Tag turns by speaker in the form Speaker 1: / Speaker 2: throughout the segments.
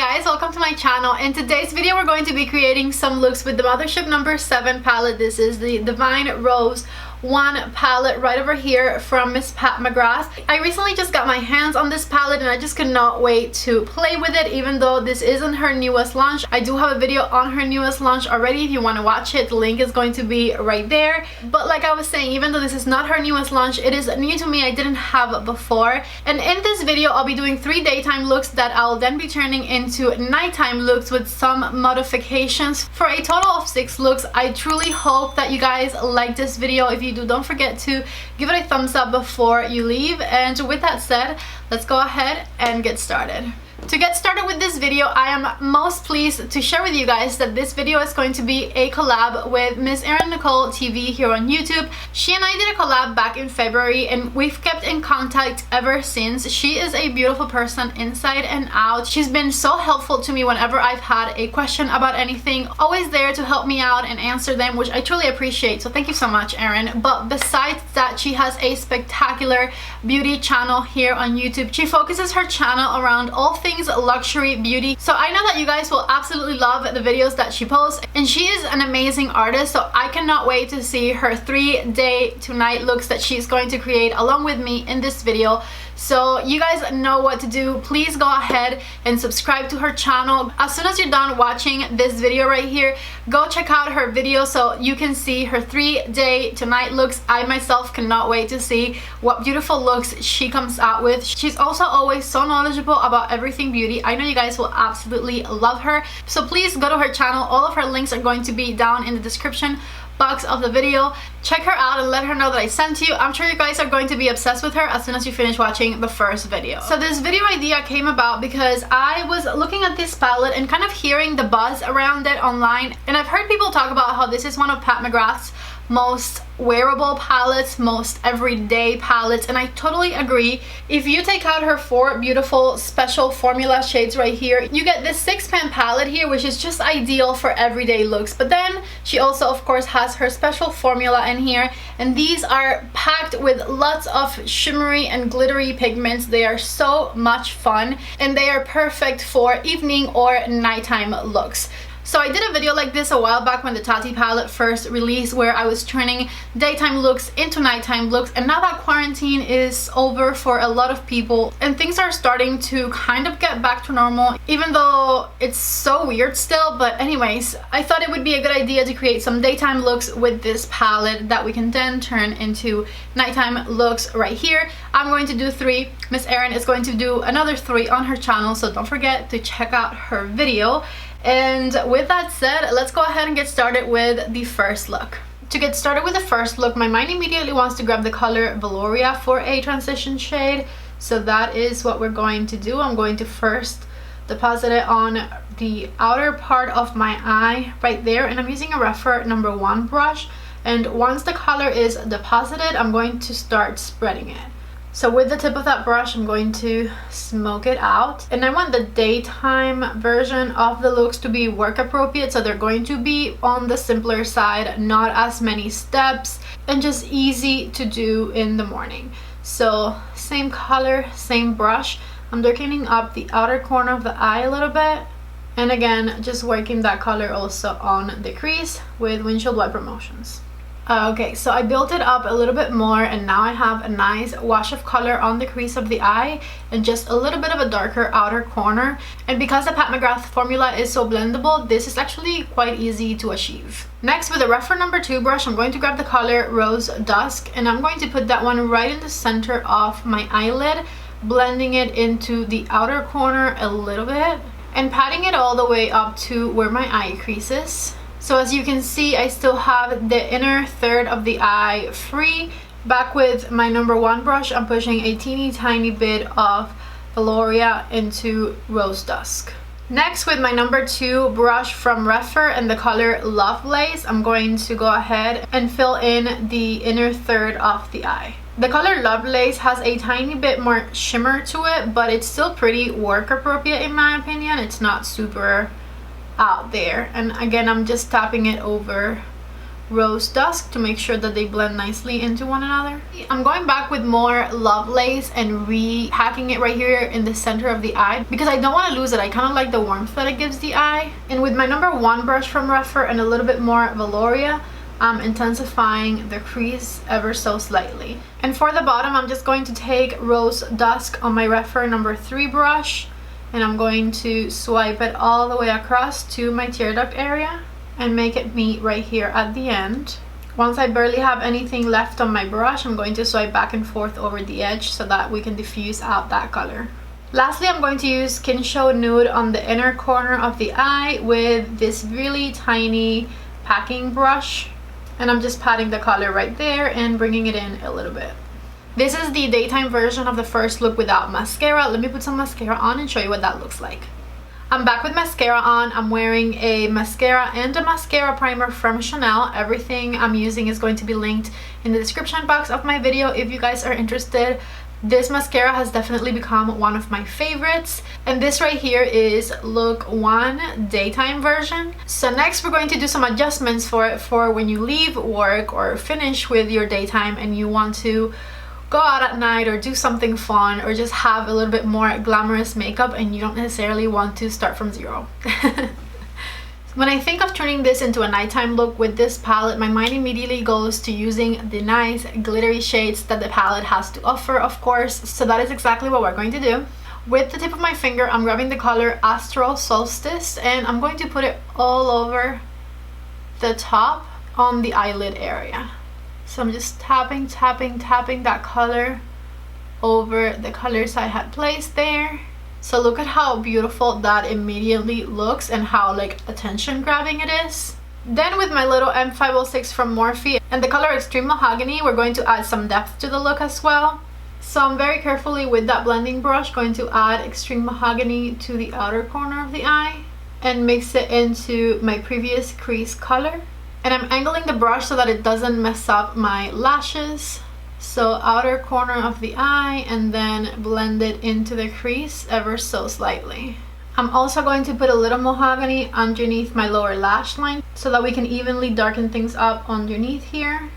Speaker 1: guys, welcome to my channel. In today's video we're going to be creating some looks with the Mothership number 7 palette. This is the Devine Rose 1 palette right over here from Miss McGrath. I recently just got my hands on this palette and I just could not wait to play with it, even though this isn't her newest launch. I do have a video on her newest launch already. If you want to watch it, the link is going to be right there. But like I was saying, even though this is not her newest launch, it is new to me. I didn't have it before. And in this video I'll be doing 3 daytime looks that I'll then be turning into nighttime looks with some modifications for a total of 6 looks. I truly hope that you guys like this video. If you do, don't forget to give it a thumbs up before you leave. And with that said, let's go ahead and get started. To get started with this video, I am most pleased to share with you guys that this video is going to be a collab with Miss Erin Nicole TV here on YouTube. She and I did a collab back in February and we've kept in contact ever since. She is a beautiful person inside and out. She's been so helpful to me whenever I've had a question about anything, always there to help me out and answer them, which I truly appreciate. So thank you so much, Erin. But besides that, she has a spectacular beauty channel here on YouTube. She focuses her channel around all things luxury beauty, so I know that you guys will absolutely love the videos that she posts, and she is an amazing artist. So I cannot wait to see her 3 day to night looks that she's going to create along with me in this video. So you guys know what to do. Please go ahead and subscribe to her channel. As soon as you're done watching this video right here, go check out her video so you can see her 3 day to night looks. I myself cannot wait to see what beautiful looks she comes out with. She's also always so knowledgeable about everything beauty. I know you guys will absolutely love her. So please go to her channel. All of her links are going to be down in the description box of the video. Check her out and let her know that I sent you. I'm sure you guys are going to be obsessed with her as soon as you finish watching the first video. So this video idea came about because I was looking at this palette and kind of hearing the buzz around it online, and I've heard people talk about how this is one of Pat McGrath's most wearable palettes, most everyday palettes, and I totally agree. If you take out her 4 beautiful special formula shades right here, you get this 6-pan palette here, which is just ideal for everyday looks. But then she also of course has her special formula in here, and these are packed with lots of shimmery and glittery pigments. They are so much fun and they are perfect for evening or nighttime looks. So I did a video like this a while back when the Tati palette first released, where I was turning daytime looks into nighttime looks, and now that quarantine is over for a lot of people and things are starting to kind of get back to normal, even though it's so weird still. But anyways, I thought it would be a good idea to create some daytime looks with this palette that we can then turn into nighttime looks right here. I'm going to do 3. Miss Erin is going to do another 3 on her channel, so don't forget to check out her video. And with that said, let's go ahead and get started with the first look. To get started with the first look, my mind immediately wants to grab the color Valoria for a transition shade. So that is what we're going to do. I'm going to first deposit it on the outer part of my eye right there, and I'm using a Refer number 1 brush. And once the color is deposited, I'm going to start spreading it. So with the tip of that brush, I'm going to smoke it out. And I want the daytime version of the looks to be work appropriate, so they're going to be on the simpler side, not as many steps, and just easy to do in the morning. So same color, same brush. I'm darkening up the outer corner of the eye a little bit. And again, just working that color also on the crease with windshield wiper motions. Okay, so I built it up a little bit more, and now I have a nice wash of color on the crease of the eye and just a little bit of a darker outer corner. And because the Pat McGrath formula is so blendable, this is actually quite easy to achieve. Next, with the Refer number 2 brush, I'm going to grab the color Rose Dusk, and I'm going to put that one right in the center of my eyelid, blending it into the outer corner a little bit and patting it all the way up to where my eye crease is. So as you can see, I still have the inner third of the eye free. Back with my number 1 brush, I'm pushing a teeny tiny bit of Valoria into Rose Dusk. Next, with my number 2 brush from Refer and the color Lovelace, I'm going to go ahead and fill in the inner third of the eye. The color Lovelace has a tiny bit more shimmer to it, but it's still pretty work appropriate in my opinion. It's not super out there. And again, I'm just tapping it over Rose Dusk to make sure that they blend nicely into one another. I'm going back with more Lovelace and repacking it right here in the center of the eye because I don't want to lose it. I kind of like the warmth that it gives the eye. And with my number 1 brush from Refer and a little bit more Valoria, I'm intensifying the crease ever so slightly. And for the bottom, I'm just going to take Rose Dusk on my Refer number 3 brush, and I'm going to swipe it all the way across to my tear duct area and make it meet right here at the end. Once I barely have anything left on my brush, I'm going to swipe back and forth over the edge so that we can diffuse out that color. Lastly, I'm going to use Skin Show Nude on the inner corner of the eye with this really tiny packing brush, and I'm just patting the color right there and bringing it in a little bit. This is the daytime version of the first look without mascara. Let me put some mascara on and show you what that looks like. I'm back with mascara on. I'm wearing a mascara and a mascara primer from Chanel. Everything I'm using is going to be linked in the description box of my video if you guys are interested. This mascara has definitely become one of my favorites, and this right here is look 1 daytime version. So next we're going to do some adjustments for it for when you leave work or finish with your daytime and you want to go out at night or do something fun or just have a little bit more glamorous makeup and you don't necessarily want to start from zero. When I think of turning this into a nighttime look with this palette, my mind immediately goes to using the nice glittery shades that the palette has to offer, of course. So that is exactly what we're going to do. With the tip of my finger, I'm grabbing the color Astral Solstice and I'm going to put it all over the top on the eyelid area. So I'm just tapping that color over the colors I had placed there. So look at how beautiful that immediately looks and how like attention grabbing it is. Then with my little M506 from Morphe and the color Extreme Mahogany, we're going to add some depth to the look as well. So I'm very carefully with that blending brush going to add Extreme Mahogany to the outer corner of the eye and mix it into my previous crease color. And I'm angling the brush so that it doesn't mess up my lashes. So outer corner of the eye and then blend it into the crease ever so slightly. I'm also going to put a little mahogany underneath my lower lash line so that we can evenly darken things up underneath here.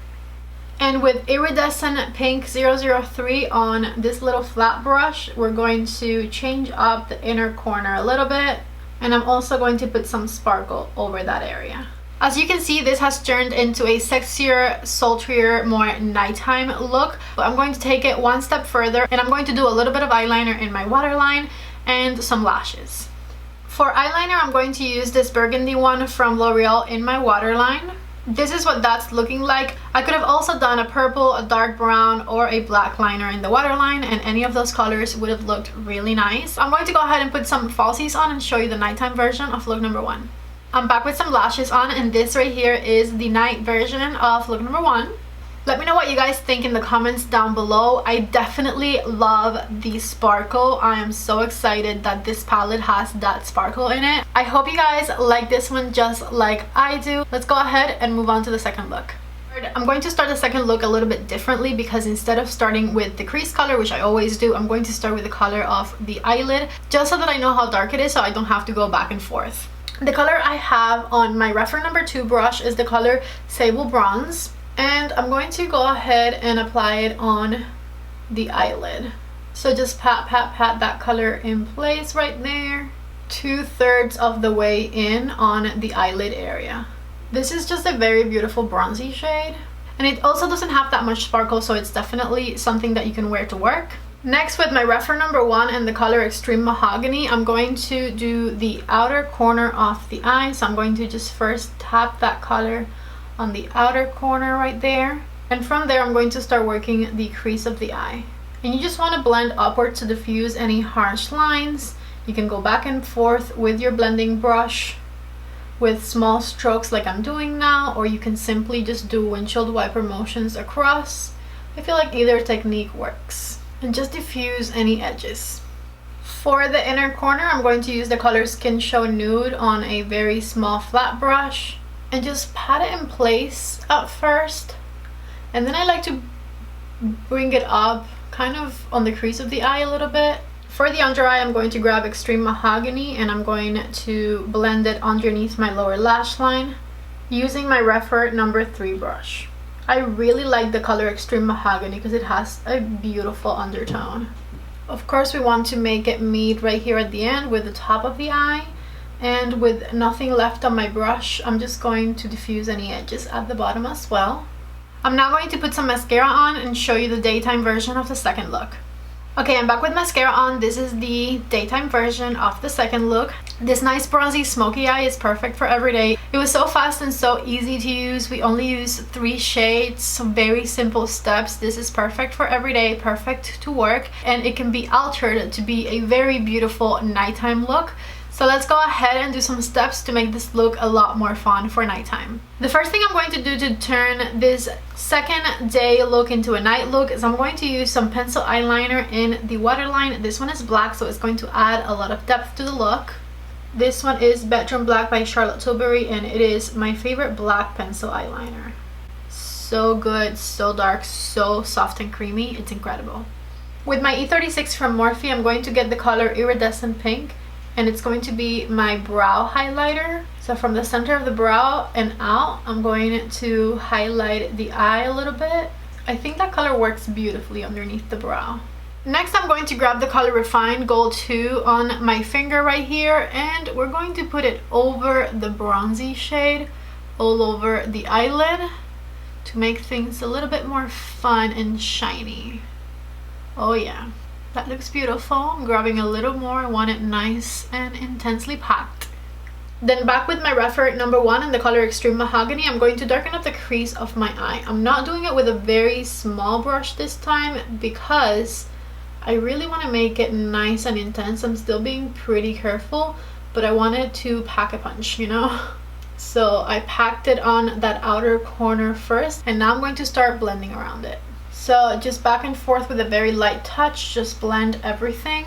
Speaker 1: And with Iridescent Pink 003 on this little flat brush, we're going to change up the inner corner a little bit. And I'm also going to put some sparkle over that area. As you can see, this has turned into a sexier, sultrier, more nighttime look. But I'm going to take it one step further and I'm going to do a little bit of eyeliner in my waterline and some lashes. For eyeliner, I'm going to use this burgundy one from L'Oreal in my waterline. This is what that's looking like. I could have also done a purple, a dark brown, or a black liner in the waterline, and any of those colors would have looked really nice. I'm going to go ahead and put some falsies on and show you the nighttime version of look number 1. I'm back with some lashes on, and this right here is the night version of look number 1. Let me know what you guys think in the comments down below. I definitely love the sparkle. I am so excited that this palette has that sparkle in it. I hope you guys like this one just like I do. Let's go ahead and move on to the second look. I'm going to start the second look a little bit differently because instead of starting with the crease color, which I always do, I'm going to start with the color of the eyelid just so that I know how dark it is so I don't have to go back and forth. The color I have on my Refer number 2 brush is the color Sable Bronze, and I'm going to go ahead and apply it on the eyelid. So just pat that color in place right there, 2/3 of the way in on the eyelid area. This is just a very beautiful bronzy shade, and it also doesn't have that much sparkle, so it's definitely something that you can wear to work. Next, with my Refer number 1 and the color Extreme Mahogany, I'm going to do the outer corner of the eye. So I'm going to just first tap that color on the outer corner right there. And from there, I'm going to start working the crease of the eye. And you just want to blend upward to diffuse any harsh lines. You can go back and forth with your blending brush with small strokes like I'm doing now, or you can simply just do windshield wiper motions across. I feel like either technique works. And just diffuse any edges. For the inner corner, I'm going to use the color Skin Show Nude on a very small flat brush and just pat it in place at first, and then I like to bring it up kind of on the crease of the eye a little bit. For the under eye, I'm going to grab Extreme Mahogany and I'm going to blend it underneath my lower lash line using my Refer number 3 brush. I really like the color Extreme Mahogany because it has a beautiful undertone. Of course, we want to make it meet right here at the end with the top of the eye. And with nothing left on my brush, I'm just going to diffuse any edges at the bottom as well. I'm now going to put some mascara on and show you the daytime version of the second look. Okay, I'm back with mascara on. This is the daytime version of the second look. This nice bronzy smoky eye is perfect for every day. It was so fast and so easy to use. We only use 3 shades, some very simple steps. This is perfect for every day, perfect to work, and it can be altered to be a very beautiful nighttime look. So let's go ahead and do some steps to make this look a lot more fun for nighttime. The first thing I'm going to do to turn this second day look into a night look is I'm going to use some pencil eyeliner in the waterline. This one is black, so it's going to add a lot of depth to the look. This one is Bedroom Black by Charlotte Tilbury, and it is my favorite black pencil eyeliner. So good, so dark, so soft and creamy. It's incredible. With my E36 from Morphe, I'm going to get the color Iridescent Pink, and it's going to be my brow highlighter. So from the center of the brow and out, I'm going to highlight the eye a little bit. I think that color works beautifully underneath the brow. Next, I'm going to grab the color Refined Gold 2 on my finger right here, and we're going to put it over the bronzy shade, all over the eyelid, to make things a little bit more fun and shiny. Oh yeah. That looks beautiful. I'm grabbing a little more. I want it nice and intensely packed. Then back with my Refer number 1 in the color Extreme Mahogany, I'm going to darken up the crease of my eye. I'm not doing it with a very small brush this time because I really want to make it nice and intense. I'm still being pretty careful, but I wanted to pack a punch, you know? So I packed it on that outer corner first, and now I'm going to start blending around it. So just back and forth with a very light touch, just blend everything.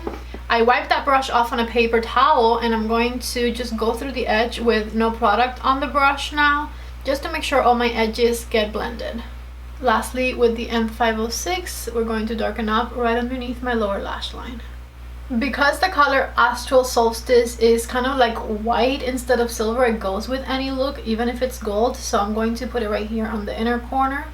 Speaker 1: I wiped that brush off on a paper towel, and I'm going to just go through the edge with no product on the brush now, just to make sure all my edges get blended. Lastly, with the M506, we're going to darken up right underneath my lower lash line. Because the color Astral Solstice is kind of like white instead of silver, it goes with any look, even if it's gold. So I'm going to put it right here on the inner corner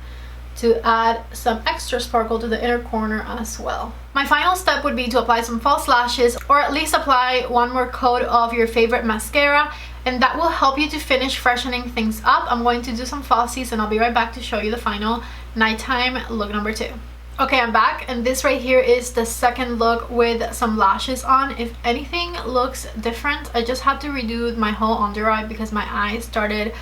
Speaker 1: to add some extra sparkle to the inner corner as well. My final step would be to apply some false lashes, or at least apply one more coat of your favorite mascara, and that will help you to finish freshening things up. I'm going to do some falsies, and I'll be right back to show you the final nighttime look number 2. Okay, I'm back, and this right here is the second look with some lashes on. If anything looks different, I just had to redo my whole under eye because my eyes started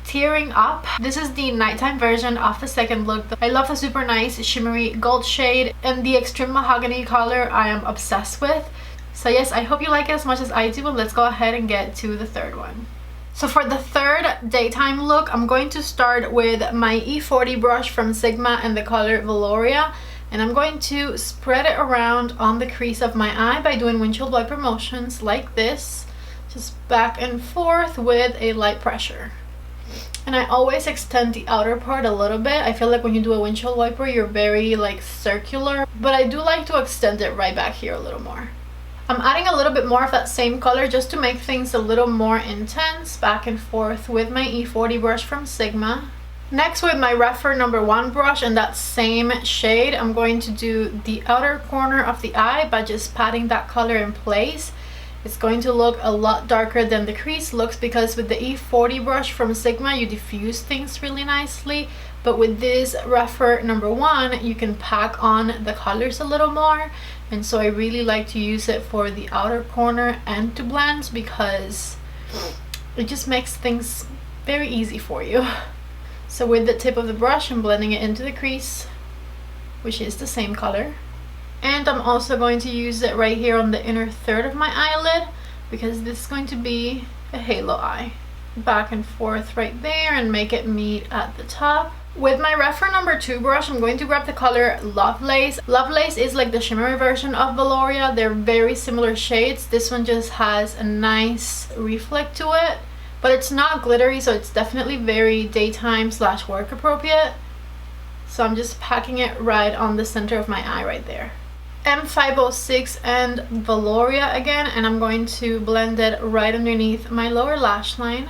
Speaker 1: tearing up. This is the nighttime version of the second look. I love the super nice shimmery gold shade, and the Extreme Mahogany color I am obsessed with. So yes, I hope you like it as much as I do, and let's go ahead and get to the third one. So for the third daytime look, I'm going to start with my E40 brush from Sigma and the color Veloria, and I'm going to spread it around on the crease of my eye by doing windshield wiper motions like this, just back and forth with a light pressure. And I always extend the outer part a little bit. I feel like when you do a windshield wiper, you're very like circular, but I do like to extend it right back here a little more. I'm adding a little bit more of that same color just to make things a little more intense, back and forth with my E40 brush from Sigma. Next, with my Refer number 1 brush in that same shade, I'm going to do the outer corner of the eye by just patting that color in place. It's going to look a lot darker than the crease looks because with the E40 brush from Sigma, you diffuse things really nicely. But with this Refer number 1, you can pack on the colors a little more. And so I really like to use it for the outer corner and to blend because it just makes things very easy for you. So with the tip of the brush, I'm blending it into the crease, which is the same color. And I'm also going to use it right here on the inner third of my eyelid because this is going to be a halo eye. Back and forth right there and make it meet at the top. With my Refer number 2 brush, I'm going to grab the color Lovelace. Lovelace is like the shimmery version of Veloria. They're very similar shades. This one just has a nice reflect to it, but it's not glittery, so it's definitely very daytime / work appropriate. So I'm just packing it right on the center of my eye right there. M506 and Veloria again, and I'm going to blend it right underneath my lower lash line.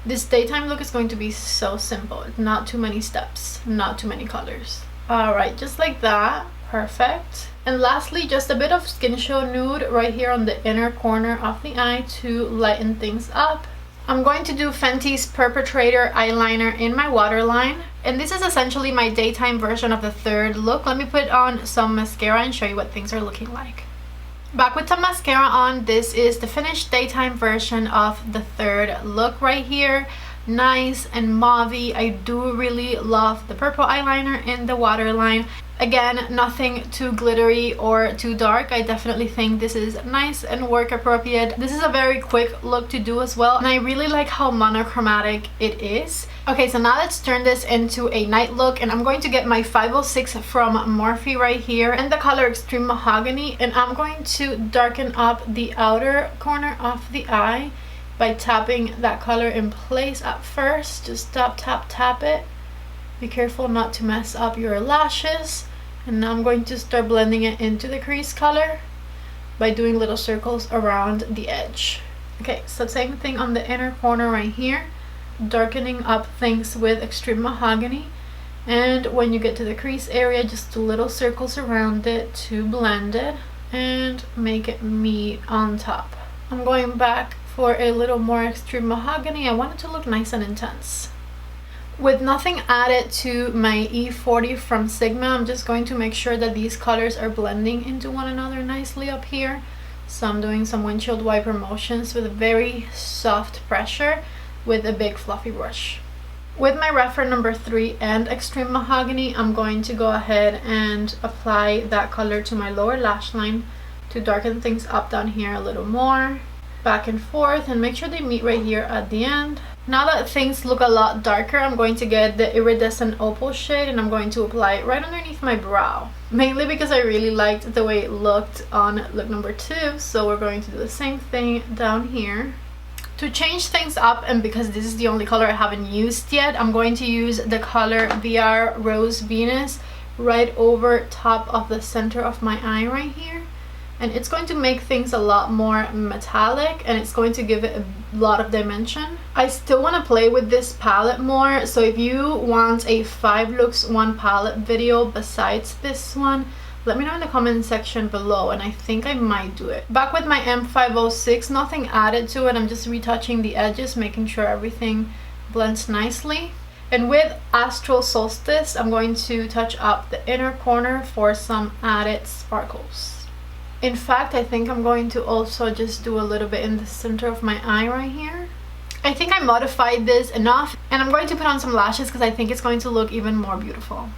Speaker 1: This daytime look is going to be so simple. Not too many steps, not too many colors. All right, just like that. Perfect. And lastly, just a bit of Skin Show Nude right here on the inner corner of the eye to lighten things up. I'm going to do Fenty's Perpetrator eyeliner in my waterline. And this is essentially my daytime version of the third look. Let me put on some mascara and show you what things are looking like. Back with some mascara on. This is the finished daytime version of the third look right here. Nice and mauvey. I do really love the purple eyeliner in the waterline. Again, nothing too glittery or too dark. I definitely think this is nice and work appropriate. This is a very quick look to do as well, and I really like how monochromatic it is. Okay, so now let's turn this into a night look, and I'm going to get my 506 from Morphe right here in the color Extreme Mahogany, and I'm going to darken up the outer corner of the eye by tapping that color in place at first. Just tap it. Be careful not to mess up your lashes. And now I'm going to start blending it into the crease color by doing little circles around the edge. Okay, so same thing on the inner corner right here, darkening up things with Extreme Mahogany. And when you get to the crease area, just do little circles around it to blend it and make it meet on top. I'm going back for a little more Extreme Mahogany. I want it to look nice and intense. With nothing added to my E40 from Sigma, I'm just going to make sure that these colors are blending into one another nicely up here. So I'm doing some windshield wiper motions with a very soft pressure with a big fluffy brush. With my Refer number 3 and Extreme Mahogany, I'm going to go ahead and apply that color to my lower lash line to darken things up down here a little more. Back and forth, and make sure they meet right here at the end. Now that things look a lot darker, I'm going to get the Iridescent Opal shade and I'm going to apply it right underneath my brow. Mainly because I really liked the way it looked on look number 2, so we're going to do the same thing down here. To change things up, and because this is the only color I haven't used yet, I'm going to use the color VR Rose Venus right over top of the center of my eye right here. And it's going to make things a lot more metallic, and it's going to give it a lot of dimension. I still want to play with this palette more, so if you want a 5 looks 1 palette video besides this one, let me know in the comment section below, and I think I might do it. Back with my M506, nothing added to it. I'm just retouching the edges, making sure everything blends nicely. And with Astral Solstice, I'm going to touch up the inner corner for some added sparkles. In fact, I think I'm going to also just do a little bit in the center of my eye right here. I think I modified this enough, and I'm going to put on some lashes because I think it's going to look even more beautiful.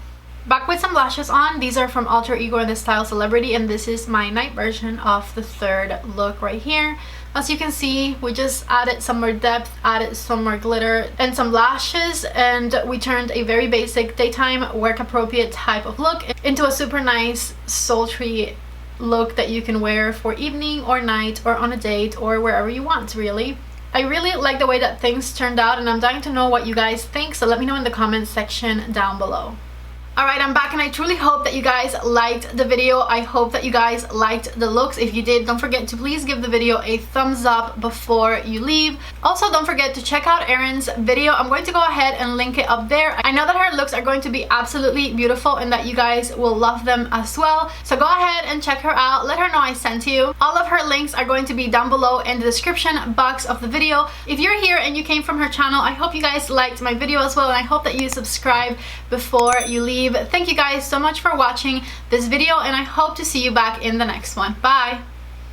Speaker 1: Back with some lashes on. These are from Alter Ego and the Style Celebrity, and this is my night version of the third look right here. As you can see, we just added some more depth, added some more glitter and some lashes, and we turned a very basic daytime work appropriate type of look into a super nice sultry look that you can wear for evening or night or on a date or wherever you want, really. I really like the way that things turned out, and I'm dying to know what you guys think, so let me know in the comments section down below. Alright, I'm back, and I truly hope that you guys liked the video. I hope that you guys liked the looks. If you did, don't forget to please give the video a thumbs up before you leave. Also, don't forget to check out Erin's video. I'm going to go ahead and link it up there. I know that her looks are going to be absolutely beautiful and that you guys will love them as well. So go ahead and check her out. Let her know I sent you. All of her links are going to be down below in the description box of the video. If you're here and you came from her channel, I hope you guys liked my video as well, and I hope that you subscribe before you leave. Thank you guys so much for watching this video, and I hope to see you back in the next one. Bye!